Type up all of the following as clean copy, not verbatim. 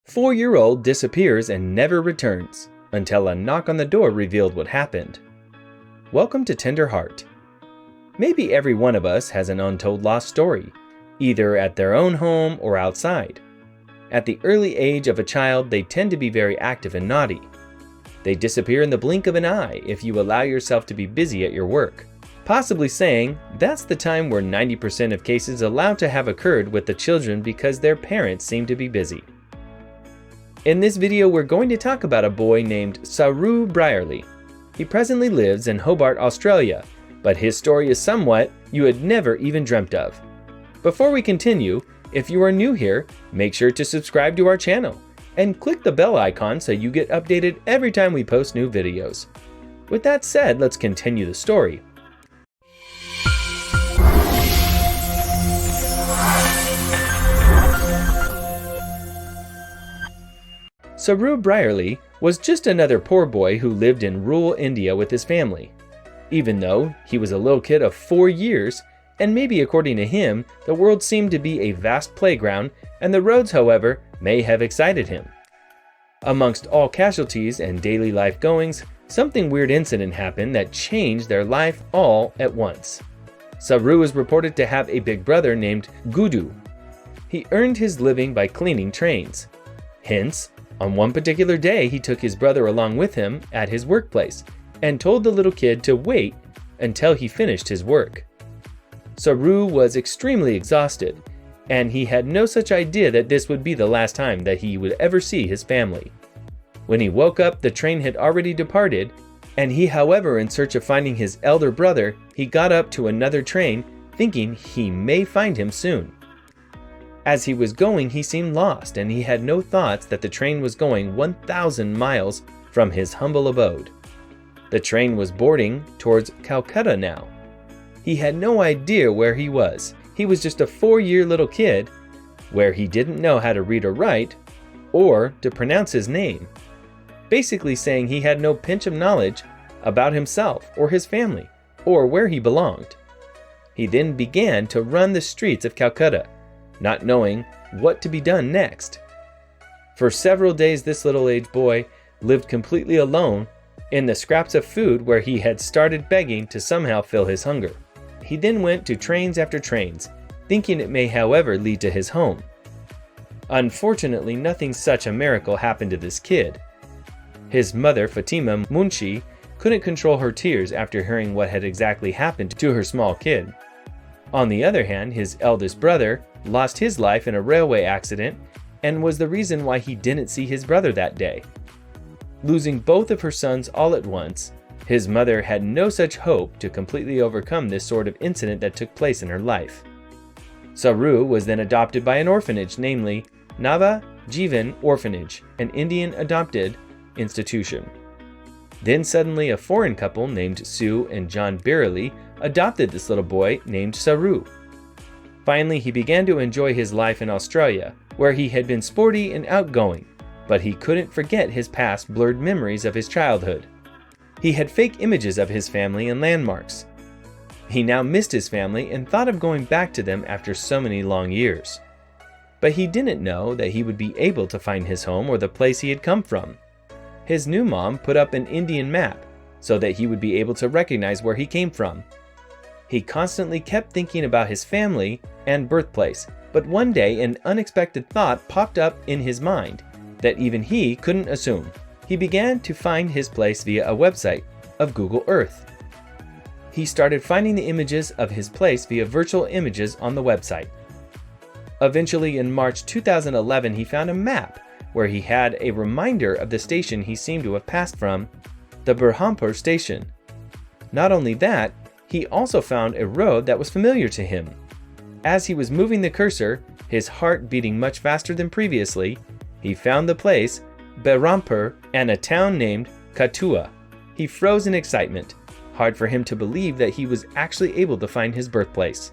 4-year-old disappears and never returns until a knock on the door revealed what happened. Welcome to Tender Heart. Maybe every one of us has an untold lost story, either at their own home or outside. At the early age of a child, they tend to be very active and naughty. They disappear in the blink of an eye if you allow yourself to be busy at your work, possibly saying that's the time where 90% of cases allowed to have occurred with the children because their parents seem to be busy. In this video, we're going to talk about a boy named Saru Brierley. He presently lives in Hobart, Australia, but his story is somewhat you had never even dreamt of. Before we continue, if you are new here, make sure to subscribe to our channel and click the bell icon so you get updated every time we post new videos. With that said, let's continue the story. Saru Brierley was just another poor boy who lived in rural India with his family. Even though he was a little kid of 4 years, and maybe according to him, the world seemed to be a vast playground, and the roads, however, may have excited him. Amongst all casualties and daily life goings, something weird incident happened that changed their life all at once. Saru was reported to have a big brother named Gudu. He earned his living by cleaning trains. Hence, on one particular day, he took his brother along with him at his workplace and told the little kid to wait until he finished his work. Saru was extremely exhausted, and he had no such idea that this would be the last time that he would ever see his family. When he woke up, the train had already departed, and he, however, in search of finding his elder brother, he got up to another train, thinking he may find him soon. As he was going, he seemed lost, and he had no thoughts that the train was going 1,000 miles from his humble abode. The train was boarding towards Calcutta now. He had no idea where he was. He was just a 4-year little kid, where he didn't know how to read or write, or to pronounce his name. Basically saying he had no pinch of knowledge about himself or his family, or where he belonged. He then began to run the streets of Calcutta, not knowing what to be done next. For several days, this little-aged boy lived completely alone in the scraps of food where he had started begging to somehow fill his hunger. He then went to trains after trains, thinking it may, however, lead to his home. Unfortunately, nothing such a miracle happened to this kid. His mother, Fatima Munshi, couldn't control her tears after hearing what had exactly happened to her small kid. On the other hand, his eldest brother lost his life in a railway accident and was the reason why he didn't see his brother that day. Losing both of her sons all at once, his mother had no such hope to completely overcome this sort of incident that took place in her life. Saru was then adopted by an orphanage, namely Nava Jivan Orphanage, an Indian adopted institution. Then suddenly a foreign couple named Sue and John Birley adopted this little boy named Saru. Finally, he began to enjoy his life in Australia, where he had been sporty and outgoing, but he couldn't forget his past blurred memories of his childhood. He had fake images of his family and landmarks. He now missed his family and thought of going back to them after so many long years. But he didn't know that he would be able to find his home or the place he had come from. His new mom put up an Indian map so that he would be able to recognize where he came from. He constantly kept thinking about his family and birthplace, but one day an unexpected thought popped up in his mind that even he couldn't assume. He began to find his place via a website of Google Earth. He started finding the images of his place via virtual images on the website. Eventually, in March 2011, he found a map where he had a reminder of the station he seemed to have passed from, the Berhampur station. Not only that, he also found a road that was familiar to him. As he was moving the cursor, his heart beating much faster than previously, he found the place, Berhampur, and a town named Katua. He froze in excitement. Hard for him to believe that he was actually able to find his birthplace.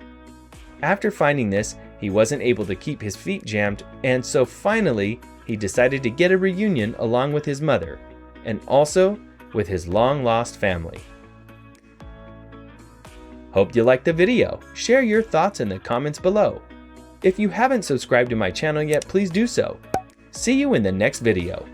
After finding this, he wasn't able to keep his feet jammed, and so finally, he decided to get a reunion along with his mother, and also with his long-lost family. Hope you liked the video. Share your thoughts in the comments below. If you haven't subscribed to my channel yet, please do so. See you in the next video.